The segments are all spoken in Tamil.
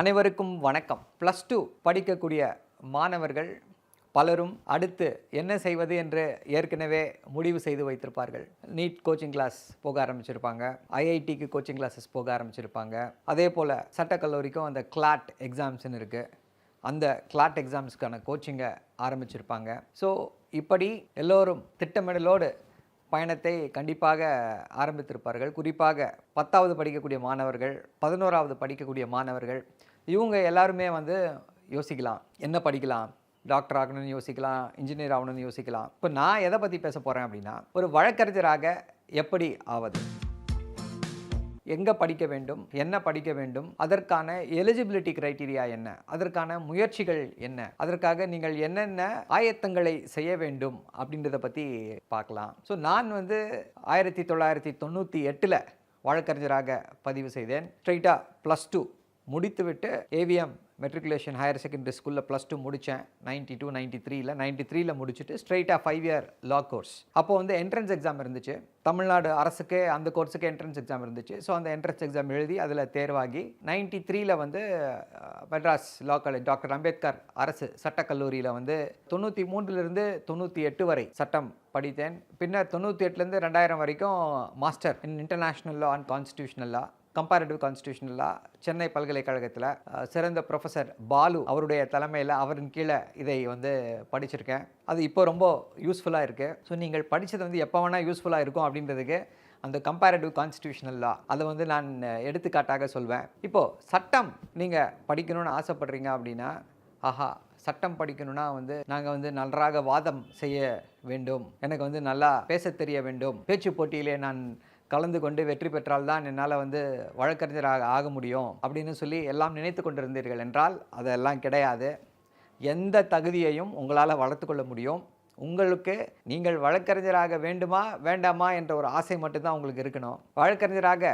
அனைவருக்கும் வணக்கம். +2 படிக்கக்கூடிய மாணவர்கள் பலரும் அடுத்து என்ன செய்வது என்று ஏற்கனவே முடிவு செய்து வைத்திருப்பார்கள். நீட் கோச்சிங் கிளாஸ் போக ஆரம்பிச்சிருப்பாங்க, ஐஐடிக்கு கோச்சிங் கிளாஸஸ் போக ஆரம்பிச்சிருப்பாங்க. அதே போல் சட்டக்கல்லூரிக்கும் அந்த கிளாட் எக்ஸாம்ஸ்ன்னு இருக்குது, அந்த கிளாட் எக்ஸாம்ஸ்க்கான கோச்சிங்கை ஆரம்பிச்சிருப்பாங்க. ஸோ இப்படி எல்லோரும் திட்டமிடலோடு பயணத்தை கண்டிப்பாக ஆரம்பித்திருப்பார்கள். குறிப்பாக 10வது படிக்கக்கூடிய மாணவர்கள், 11வது படிக்கக்கூடிய மாணவர்கள், இவங்க எல்லாருமே யோசிக்கலாம், என்ன படிக்கலாம், டாக்டர் ஆகணும்னு யோசிக்கலாம், இன்ஜினியர் ஆகணும்னு யோசிக்கலாம். இப்போ நான் எதை பற்றி பேச போகிறேன் அப்படின்னா, ஒரு வழக்கறிஞராக எப்படி ஆவது, எங்கே படிக்க வேண்டும், என்ன படிக்க வேண்டும், அதற்கான எலிஜிபிலிட்டி கிரைட்டீரியா என்ன, அதற்கான முயற்சிகள் என்ன, அதற்காக நீங்கள் என்னென்ன ஆயத்தங்களை செய்ய வேண்டும் அப்படின்றத பற்றி பார்க்கலாம். ஸோ நான் 1998 வழக்கறிஞராக பதிவு செய்தேன். ஸ்ட்ரைட்டாக +2 முடித்துவிட்டு ஏவிஎம் மெட்ரிகுலேஷன் ஹையர் செகண்டரி ஸ்கூலில் +2 முடித்தேன். 93ல் முடிச்சுட்டு ஸ்ட்ரைட்டாக 5 இயர் லா கோர்ஸ். அப்போது என்ட்ரன்ஸ் எக்ஸாம் இருந்துச்சு. தமிழ்நாடு அரசுக்கு அந்த கோர்ஸுக்கு என்ட்ரன்ஸ் எக்ஸாம் இருந்துச்சு. ஸோ அந்த என்ட்ரன்ஸ் எக்ஸாம் எழுதி அதில் தேர்வாகி 93ல் Madras law college doctor Ambedkar அரசு சட்டக்கல்லூரியில் 93லிருந்து 98 வரை சட்டம் படித்தேன். பின்னர் 98லேருந்து 2000 வரைக்கும் master in international law and constitutional law, comparative constitutional law Chennai பல்கலைக்கழகத்தில் சிறந்த ப்ரொஃபஸர் பாலு அவருடைய தலைமையில் அவரின் கீழே இதை படிச்சிருக்கேன். அது இப்போ ரொம்ப யூஸ்ஃபுல்லாக இருக்குது. ஸோ நீங்கள் படித்தது எப்போ வேணால் யூஸ்ஃபுல்லாக இருக்கும் அப்படின்றதுக்கு அந்த கம்பேரிட்டிவ் கான்ஸ்டியூஷனல் லா அதை நான் எடுத்துக்காட்டாக சொல்வேன். இப்போது சட்டம் நீங்கள் படிக்கணும்னு ஆசைப்படுறீங்க அப்படின்னா, சட்டம் படிக்கணும்னா நாங்கள் நன்றாக வாதம் செய்ய வேண்டும், எனக்கு நல்லா பேச தெரிய வேண்டும், பேச்சு போட்டியிலே நான் கலந்து கொண்டு வெற்றி பெற்றால் தான் என்னால் வழக்கறிஞராக ஆக முடியும் அப்படின்னு சொல்லி எல்லாம் நினைத்து கொண்டிருந்தீர்கள் என்றால் அதெல்லாம் கிடையாது. எந்த தகுதியையும் உங்களால் வளர்த்து கொள்ள முடியும். உங்களுக்கு நீங்கள் வழக்கறிஞராக வேண்டுமா வேண்டாமா என்ற ஒரு ஆசை மட்டும்தான் உங்களுக்கு இருக்கணும். வழக்கறிஞராக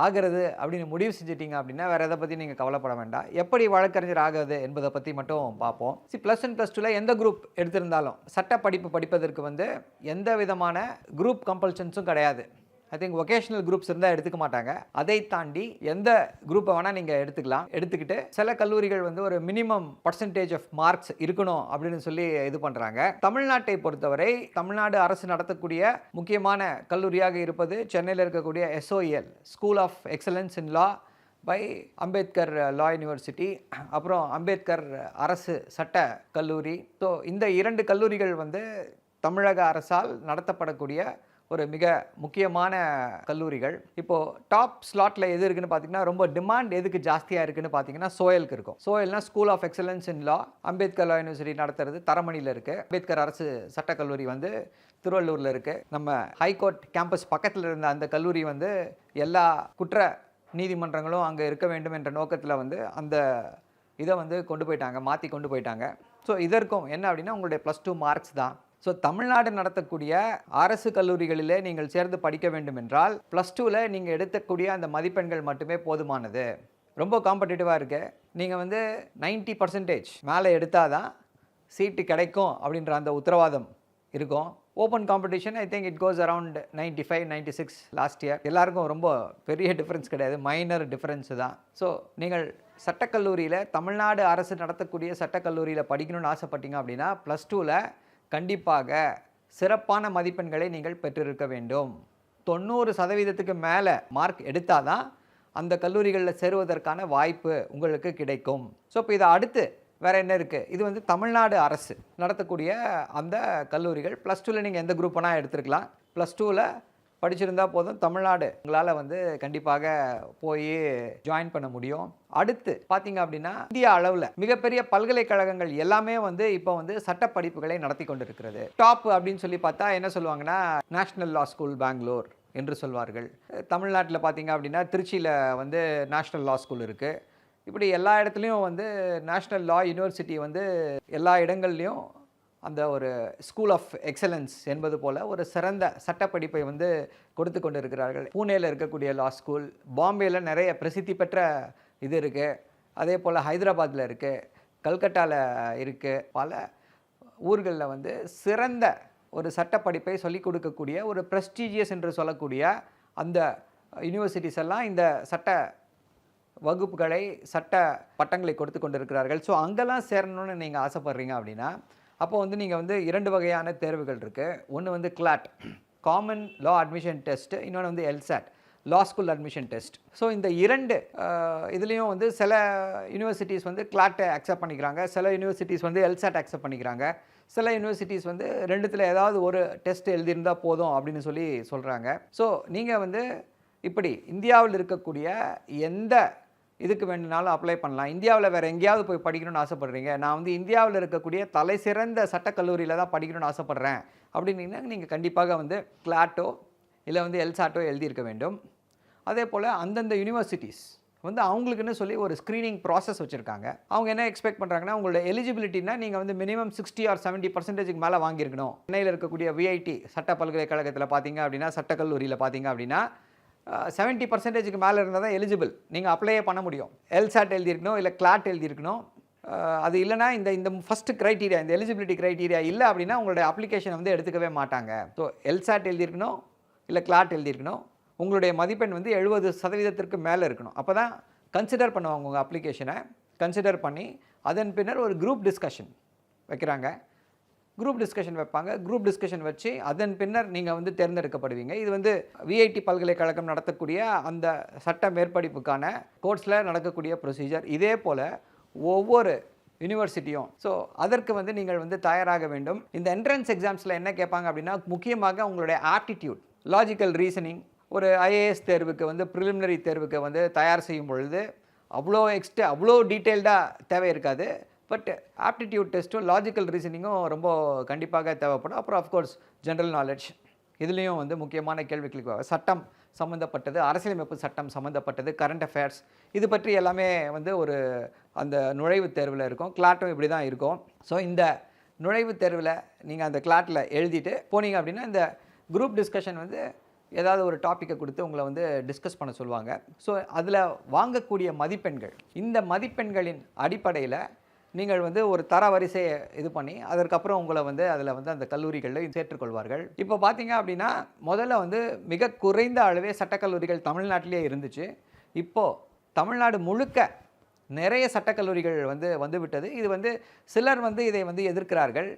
ஆகிறது அப்படின்னு முடிவு செஞ்சிட்டிங்க அப்படின்னா வேறு எதை பற்றி நீங்கள் கவலைப்பட வேண்டாம். எப்படி வழக்கறிஞர் ஆகுது என்பதை பற்றி மட்டும் பார்ப்போம். +1 +2 எந்த குரூப் எடுத்திருந்தாலும் சட்ட படிப்பு படிப்பதற்கு எந்த விதமான குரூப் கம்பல்ஷன்ஸும் கிடையாது. ஐ திங்க் வொகேஷனல் குரூப்ஸ் இருந்தால் எடுத்துக்க மாட்டாங்க. அதை தாண்டி எந்த குரூப்பை வேணால் நீங்கள் எடுத்துக்கலாம். எடுத்துக்கிட்டு சில கல்லூரிகள் ஒரு மினிமம் பர்சன்டேஜ் ஆஃப் மார்க்ஸ் இருக்கணும் அப்படின்னு சொல்லி இது பண்ணுறாங்க. தமிழ்நாட்டை பொறுத்தவரை தமிழ்நாடு அரசு நடத்தக்கூடிய முக்கியமான கல்லூரியாக இருப்பது சென்னையில் இருக்கக்கூடிய SOEL, school of excellence in law by Ambedkar law university, அப்புறம் அம்பேத்கர் அரசு சட்ட கல்லூரி. ஸோ இந்த 2 கல்லூரிகள் தமிழக அரசால் நடத்தப்படக்கூடிய ஒரு மிக முக்கியமான கல்லூரிகள். இப்போது டாப் ஸ்லாட்டில் எது இருக்குன்னு பார்த்தீங்கன்னா, ரொம்ப டிமாண்ட் எதுக்கு ஜாஸ்தியாக இருக்குன்னு பார்த்தீங்கன்னா சோயலுக்கு இருக்கும். சோயல்னா school of excellence in law, Ambedkar law university நடத்துறது தரமணியில் இருக்குது. அம்பேத்கர் அரசு சட்டக்கல்லூரி திருவள்ளூரில் இருக்குது. நம்ம ஹைகோர்ட் கேம்பஸ் பக்கத்தில் இருந்த அந்த கல்லூரி எல்லா குற்ற நீதிமன்றங்களும் அங்கே இருக்க வேண்டும் என்ற நோக்கத்தில் அந்த இதை கொண்டு போயிட்டாங்க, மாற்றி கொண்டு போயிட்டாங்க. ஸோ இதற்கும் என்ன அப்படின்னா உங்களுடைய +2 மார்க்ஸ் தான். ஸோ தமிழ்நாடு நடத்தக்கூடிய அரசு கல்லூரிகளிலே நீங்கள் சேர்ந்து படிக்க வேண்டும் என்றால் +2ல் நீங்கள் எடுக்கக்கூடிய அந்த மதிப்பெண்கள் மட்டுமே போதுமானது. ரொம்ப காம்படிட்டிவாக இருக்குது. நீங்கள் 90% மேலே எடுத்தால் தான் சீட்டு கிடைக்கும் அப்படின்ற அந்த உத்தரவாதம் இருக்கும். Open competition I think it goes around 95, 96 last year. எல்லாருக்கும் ரொம்ப பெரிய டிஃப்ரென்ஸ் கிடையாது, மைனர் டிஃப்ரென்ஸு தான். ஸோ நீங்கள் சட்டக்கல்லூரியில் தமிழ்நாடு அரசு நடத்தக்கூடிய சட்டக்கல்லூரியில் படிக்கணும்னு ஆசைப்பட்டீங்க அப்படின்னா +2ல் கண்டிப்பாக சிறப்பான மதிப்பெண்களை நீங்கள் பெற்றிருக்க வேண்டும். 90% மேலே மார்க் எடுத்தால் தான் அந்த கல்லூரிகளில் சேருவதற்கான வாய்ப்பு உங்களுக்கு கிடைக்கும். ஸோ இப்போ இதை அடுத்து வேறு என்ன இருக்குது, இது தமிழ்நாடு அரசு நடத்தக்கூடிய அந்த கல்லூரிகள். +2ல் நீங்கள் எந்த குரூப் வேணால் எடுத்துருக்கலாம். +2ல் படிச்சிருந்தால் போதும், தமிழ்நாடு உங்களால் கண்டிப்பாக போய் ஜாயின் பண்ண முடியும். அடுத்து பார்த்தீங்க அப்படின்னா இந்தியா அளவில் மிகப்பெரிய பல்கலைக்கழகங்கள் எல்லாமே இப்போ சட்ட படிப்புகளை நடத்தி கொண்டு இருக்கிறது. டாப் அப்படின்னு சொல்லி பார்த்தா என்ன சொல்லுவாங்கன்னா நேஷ்னல் லா ஸ்கூல் பெங்களூர் என்று சொல்வார்கள். தமிழ்நாட்டில் பார்த்தீங்க அப்படின்னா திருச்சியில் நேஷ்னல் லா ஸ்கூல் இருக்குது. இப்படி எல்லா இடத்துலையும் நேஷ்னல் லா யூனிவர்சிட்டி எல்லா இடங்கள்லையும் அந்த ஒரு ஸ்கூல் ஆஃப் எக்ஸலன்ஸ் என்பது போல் ஒரு சிறந்த சட்டப்படிப்பை கொடுத்து கொண்டு இருக்கிறார்கள். பூனேயில் இருக்கக்கூடிய லா ஸ்கூல், பாம்பேயில் நிறைய பிரசித்தி பெற்ற இது இருக்குது. அதே போல் ஹைதராபாத்தில் இருக்குது, கல்கட்டாவில் இருக்குது. பல ஊர்களில் சிறந்த ஒரு சட்டப்படிப்பை சொல்லிக் கொடுக்கக்கூடிய ஒரு ப்ரெஸ்டீஜியஸ் என்று சொல்லக்கூடிய அந்த யூனிவர்சிட்டிஸ் எல்லாம் இந்த சட்ட வகுப்புகளை சட்ட பட்டங்களை கொடுத்து கொண்டிருக்கிறார்கள். ஸோ அங்கெல்லாம் சேரணும்னு நீங்கள் ஆசைப்படுறீங்க அப்படின்னா, அப்போ வந்து நீங்கள் வந்து 2 வகையான தேர்வுகள் இருக்குது. ஒன்று வந்து CLAT, common law admission test, இன்னொன்று வந்து LSAT, law school admission test. So இந்த 2 இதுலேயும் வந்து சில யூனிவர்சிட்டிஸ் வந்து கிளாட்டை அக்செப்ட் பண்ணிக்கிறாங்க, சில யூனிவர்சிட்டிஸ் வந்து எல்சாட் அக்செப்ட் பண்ணிக்கிறாங்க, சில யூனிவர்சிட்டிஸ் வந்து 2த்தில் ஏதாவது ஒரு டெஸ்ட் எழுதியிருந்தால் போதும் அப்படின்னு சொல்கிறாங்க. ஸோ நீங்கள் வந்து இப்படி இந்தியாவில் இருக்கக்கூடிய எந்த இதுக்கு வேணுனாலும் அப்ளை பண்ணலாம். இந்தியாவில் வேறு எங்கேயாவது போய் படிக்கணும்னு ஆசைப்படுறீங்க, நான் வந்து இந்தியாவில் இருக்கக்கூடிய தலை சிறந்த சட்டக்கல்லூரியில் தான் படிக்கணும்னு ஆசைப்பட்றேன் அப்படின்னீங்கன்னா நீங்கள் கண்டிப்பாக வந்து கிளாட்டோ இல்லை வந்து எல்சாட்டோ எழுதியிருக்க வேண்டும். அதே போல் அந்தந்த யூனிவர்சிட்டிஸ் வந்து அவங்களுக்குன்னு சொல்லி ஒரு ஸ்க்ரீனிங் ப்ராசஸ் வச்சுருக்காங்க. அவங்க என்ன எக்ஸ்பெக்ட் பண்ணுறாங்கன்னா, உங்களோட எலிஜிபிலிட்டினா நீங்கள் வந்து மினிமம் 60 or 70% மேலே வாங்கியிருக்கணும். சென்னையில் இருக்கக்கூடிய விஐடி சட்ட பல்கலைக்கழகத்தில் பார்த்தீங்க அப்படின்னா, சட்டக்கல்லூரியில் பார்த்தீங்க அப்படின்னா 70% மேலே இருந்தால் தான் எலிஜிபிள், நீங்கள் அப்ளையே பண்ண முடியும். எல்சாட் எழுதியிருக்கணும், இல்லை கிளாட் எழுதியிருக்கணும். அது இல்லைனா இந்த ஃபஸ்ட்டு க்ரைட்டீரியா, இந்த எலிஜிபிலிட்டி க்ரைட்டீரியா இல்லை அப்படின்னா உங்களுடைய அப்ளிகேஷனை வந்து எடுத்துக்கவே மாட்டாங்க. ஸோ எல்சாட் எழுதியிருக்கணும், இல்லை கிளாட் எழுதியிருக்கணும், உங்களுடைய மதிப்பெண் வந்து 70% மேலே இருக்கணும். அப்போ தான் கன்சிடர் பண்ணுவாங்க உங்கள் அப்ளிகேஷனை. கன்சிடர் பண்ணி அதன் பின்னர் ஒரு குரூப் டிஸ்கஷன் வைக்கிறாங்க. குரூப் டிஸ்கஷன் வைப்பாங்க. குரூப் டிஸ்கஷன் வச்சு அதன் பின்னர் நீங்கள் வந்து தேர்ந்தெடுக்கப்படுவீங்க. இது வந்து விஐடி பல்கலைக்கழகம் நடத்தக்கூடிய அந்த சட்ட மேற்படிப்புக்கான கோர்ஸில் நடக்கக்கூடிய ப்ரொசீஜர். இதே போல் ஒவ்வொரு யூனிவர்சிட்டியும். ஸோ அதற்கு வந்து நீங்கள் வந்து தயாராக வேண்டும். இந்த என்ட்ரன்ஸ் எக்ஸாம்ஸில் என்ன கேட்பாங்க அப்படின்னா, முக்கியமாக உங்களுடைய ஆப்டிடியூட், லாஜிக்கல் ரீசனிங். ஒரு ஐஏஎஸ் தேர்வுக்கு வந்து ப்ரிலிமினரி தேர்வுக்கு வந்து தயார் செய்யும் பொழுது அவ்வளோ டீட்டெயில்டாக தேவை இருக்காது. பட் ஆப்டிடியூட் டெஸ்ட்டும் லாஜிக்கல் ரீசனிங்கும் ரொம்ப கண்டிப்பாக தேவைப்படும். அப்புறம் அஃப்கோர்ஸ் ஜென்ரல் நாலேஜ், இதுலேயும் வந்து முக்கியமான கேள்விகளுக்கு சட்டம் சம்மந்தப்பட்டது, அரசியலமைப்பு சட்டம் சம்மந்தப்பட்டது, கரண்ட் அஃபேர்ஸ், இது பற்றி எல்லாமே வந்து ஒரு அந்த நுழைவுத் தேர்வில் இருக்கும். கிளாட்டும் இப்படி தான் இருக்கும். ஸோ இந்த நுழைவுத் தேர்வில் நீங்கள் அந்த கிளாட்டில் எழுதிட்டு போனீங்க அப்படின்னா, இந்த குரூப் டிஸ்கஷன் வந்து ஏதாவது ஒரு டாப்பிக்கை கொடுத்து உங்களை வந்து டிஸ்கஸ் பண்ண சொல்லுவாங்க. ஸோ அதில் வாங்கக்கூடிய மதிப்பெண்கள், இந்த மதிப்பெண்களின் அடிப்படையில் நீங்கள் வந்து ஒரு தரவரிசையை இது பண்ணி அதற்கப்புறம் உங்களை வந்து அதில் வந்து அந்த கல்லூரிகளில் சேர்த்துக்கொள்வார்கள். இப்போ பார்த்தீங்க அப்படின்னா, முதல்ல வந்து மிக குறைந்த அளவே சட்டக்கல்லூரிகள் தமிழ்நாட்டிலே இருந்துச்சு. இப்போது தமிழ்நாடு முழுக்க நிறைய சட்டக்கல்லூரிகள் வந்து விட்டது. இது வந்து சிலர் வந்து இதை வந்து எதிர்க்கிறார்கள்,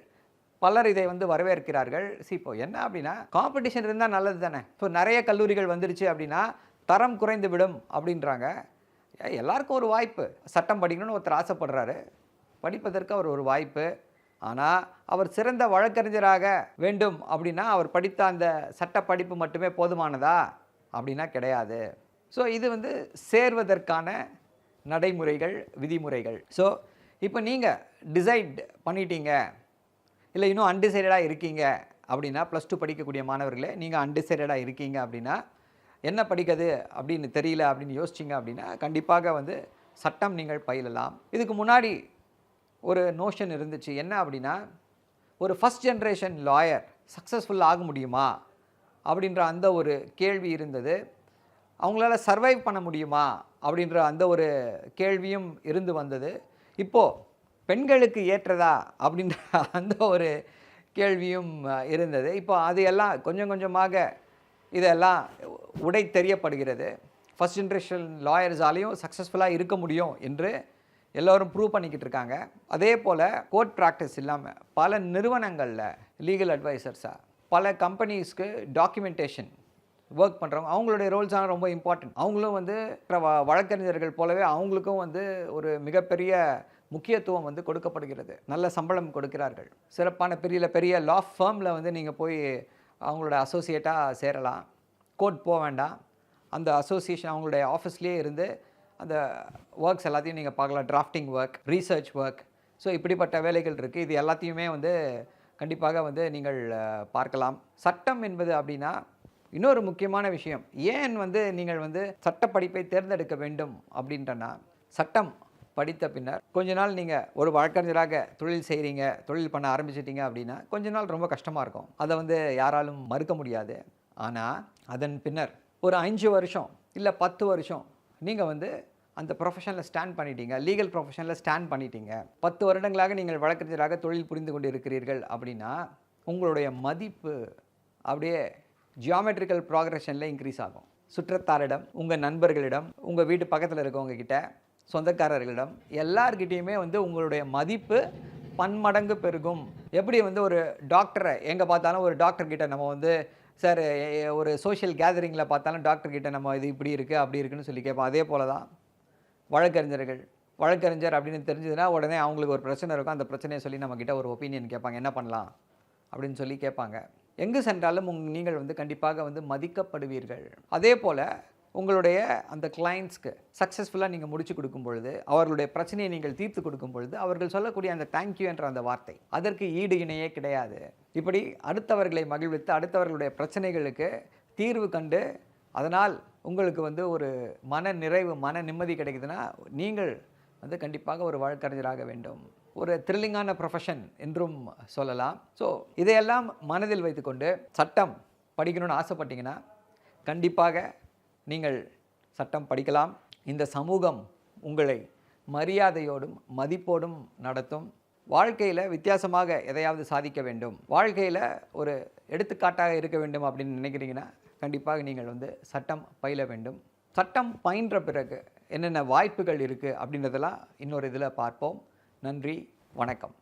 பலர் இதை வந்து வரவேற்கிறார்கள். இப்போ என்ன அப்படின்னா, காம்படிஷன் இருந்தால் நல்லது தானே. ஸோ நிறைய கல்லூரிகள் வந்துருச்சு அப்படின்னா தரம் குறைந்து விடும் அப்படின்றாங்க. எல்லாருக்கும் ஒரு வாய்ப்பு. சட்டம் படிக்கணும்னு ஒருத்தர் ஆசைப்படுறாரு, படிப்பதற்கு அவர் ஒரு வாய்ப்பு. ஆனால் அவர் சிறந்த வழக்கறிஞராக வேண்டும் அப்படின்னா அவர் படித்த அந்த சட்ட படிப்பு மட்டுமே போதுமானதா அப்படின்னா கிடையாது. ஸோ இது வந்து சேர்வதற்கான நடைமுறைகள், விதிமுறைகள். ஸோ இப்போ நீங்கள் டிசைட் பண்ணிட்டீங்க, இல்லை இன்னும் அன்டிசைடடாக இருக்கீங்க அப்படின்னா, +2 படிக்கக்கூடிய மாணவர்களே, நீங்கள் அன்டிசைடடாக இருக்கீங்க அப்படின்னா, என்ன படிக்கிறது அப்படின்னு தெரியல அப்படின்னு யோசிச்சிங்க அப்படின்னா, கண்டிப்பாக வந்து சட்டம் நீங்கள் பயிலலாம். இதுக்கு முன்னாடி ஒரு நோஷன் இருந்துச்சு. என்ன அப்படின்னா, ஒரு ஃபஸ்ட் ஜென்ரேஷன் லாயர் சக்ஸஸ்ஃபுல் ஆக முடியுமா அப்படின்ற அந்த ஒரு கேள்வி இருந்தது. அவங்களால சர்வைவ் பண்ண முடியுமா அப்படின்ற அந்த ஒரு கேள்வியும் இருந்து வந்தது. இப்போது பெண்களுக்கு ஏற்றதா அப்படின்ற அந்த ஒரு கேள்வியும் இருந்தது. இப்போ அது எல்லாம் கொஞ்சம் கொஞ்சமாக இதெல்லாம் உடை தெரியப்படுகிறது. ஃபஸ்ட் ஜென்ரேஷன் லாயர்ஸாலையும் சக்ஸஸ்ஃபுல்லாக இருக்க முடியும் என்று எல்லோரும் ப்ரூவ் பண்ணிக்கிட்டு இருக்காங்க. அதே போல் கோர்ட் ப்ராக்டிஸ் இல்லாமல் பல நிறுவனங்களில் லீகல் அட்வைசர்ஸாக, பல கம்பெனிஸ்க்கு டாக்குமெண்டேஷன் ஒர்க் பண்ணுறவங்க, அவங்களுடைய ரோல்ஸான ரொம்ப இம்பார்ட்டன்ட். அவங்களும் வந்து வழக்கறிஞர்கள் போலவே அவங்களுக்கும் வந்து ஒரு மிகப்பெரிய முக்கியத்துவம் வந்து கொடுக்கப்படுகிறது. நல்ல சம்பளம் கொடுக்கிறார்கள். சிறப்பான பெரிய லா ஃபர்மில் வந்து நீங்கள் போய் அவங்களோட அசோசியேட்டாக சேரலாம். கோர்ட் போக வேண்டாம். அந்த அசோசியேஷன் அவங்களுடைய ஆஃபீஸ்லேயே இருந்து அந்த ஒர்க்ஸ் எல்லாத்தையும் நீங்கள் பார்க்கலாம். Drafting work, research work, so இப்படிப்பட்ட வேலைகள் இருக்குது. இது எல்லாத்தையுமே வந்து கண்டிப்பாக வந்து நீங்கள் பார்க்கலாம். சட்டம் என்பது அப்படின்னா இன்னொரு முக்கியமான விஷயம். ஏன் வந்து நீங்கள் வந்து சட்டப்படிப்பை தேர்ந்தெடுக்க வேண்டும் அப்படின்றனா, சட்டம் படித்த பின்னர் கொஞ்ச நாள் நீங்கள் ஒரு வழக்கறிஞராக தொழில் செய்கிறீங்க, தொழில் பண்ண ஆரம்பிச்சிட்டிங்க அப்படின்னா கொஞ்ச நாள் ரொம்ப கஷ்டமாக இருக்கும். அதை வந்து யாராலும் மறுக்க முடியாது. ஆனால் அதன் பின்னர் ஒரு 5 வருஷம் இல்லை 10 வருஷம் நீங்கள் வந்து அந்த ப்ரொஃபஷனில் ஸ்டாண்ட் பண்ணிட்டீங்க, லீகல் ப்ரொஃபஷனில் ஸ்டாண்ட் பண்ணிட்டீங்க, 10 வருடங்களாக நீங்கள் வழக்கறிஞராக தொழில் புரிந்து கொண்டு இருக்கிறீர்கள் அப்படின்னா உங்களுடைய மதிப்பு அப்படியே ஜியாமெட்ரிக்கல் ப்ராக்ரெஷனில் இன்க்ரீஸ் ஆகும். சுற்றத்தாரிடம், உங்கள் நண்பர்களிடம், உங்கள் வீட்டு பக்கத்தில் இருக்கவங்க கிட்ட, சொந்தக்காரர்களிடம் எல்லார்கிட்டேயுமே வந்து உங்களுடைய மதிப்பு பன்மடங்கு பெருகும். எப்படி வந்து ஒரு டாக்டரை எங்கே பார்த்தாலும் ஒரு டாக்டர்கிட்ட நம்ம வந்து சார் ஒரு சோஷியல் கேதரிங்கில் பார்த்தாலும் டாக்டர்கிட்ட நம்ம இது இப்படி இருக்குது அப்படி இருக்குன்னு சொல்லி கேட்போம். அதே போல் தான் வழக்கறிஞர் அப்படின்னு தெரிஞ்சதுன்னா உடனே அவங்களுக்கு ஒரு பிரச்சனை இருக்கும். அந்த பிரச்சனையை சொல்லி நம்மக்கிட்ட ஒரு ஒப்பீனியன் கேட்பாங்க, என்ன பண்ணலாம் அப்படின்னு சொல்லி கேட்பாங்க. எங்கு சென்றாலும் நீங்கள் வந்து கண்டிப்பாக வந்து மதிக்கப்படுவீர்கள். அதே போல் உங்களுடைய அந்த கிளைண்ட்ஸ்க்கு சக்ஸஸ்ஃபுல்லாக நீங்கள் முடிச்சு கொடுக்கும் பொழுது, அவர்களுடைய பிரச்சனையை நீங்கள் தீர்த்து கொடுக்கும் பொழுது, அவர்கள் சொல்லக்கூடிய அந்த தேங்க்யூ என்ற அந்த வார்த்தை, அதற்கு ஈடு இணையே கிடையாது. இப்படி அடுத்தவர்களை மகிழ்வித்து அடுத்தவர்களுடைய பிரச்சனைகளுக்கு தீர்வு கண்டு அதனால் உங்களுக்கு வந்து ஒரு மன நிறைவு, மன நிம்மதி கிடைக்குதுன்னா நீங்கள் வந்து கண்டிப்பாக ஒரு வழக்கறிஞராக வேண்டும். ஒரு த்ரில்லிங்கான ப்ரொஃபஷன் என்றும் சொல்லலாம். ஸோ இதையெல்லாம் மனதில் வைத்துக்கொண்டு சட்டம் படிக்கணும்னு ஆசைப்பட்டீங்கன்னா கண்டிப்பாக நீங்கள் சட்டம் படிக்கலாம். இந்த சமூகம் உங்களை மரியாதையோடும் மதிப்போடும் நடத்தும். வாழ்க்கையில் வித்தியாசமாக எதையாவது சாதிக்க வேண்டும், வாழ்க்கையில் ஒரு எடுத்துக்காட்டாக இருக்க வேண்டும் அப்படின்னு நினைக்கிறீங்கன்னா கண்டிப்பாக நீங்கள் வந்து சட்டம் பயில வேண்டும். சட்டம் பயின்ற பிறகு என்னென்ன வாய்ப்புகள் இருக்குது அப்படின்றதெல்லாம் இன்னொரு இதில் பார்ப்போம். நன்றி, வணக்கம்.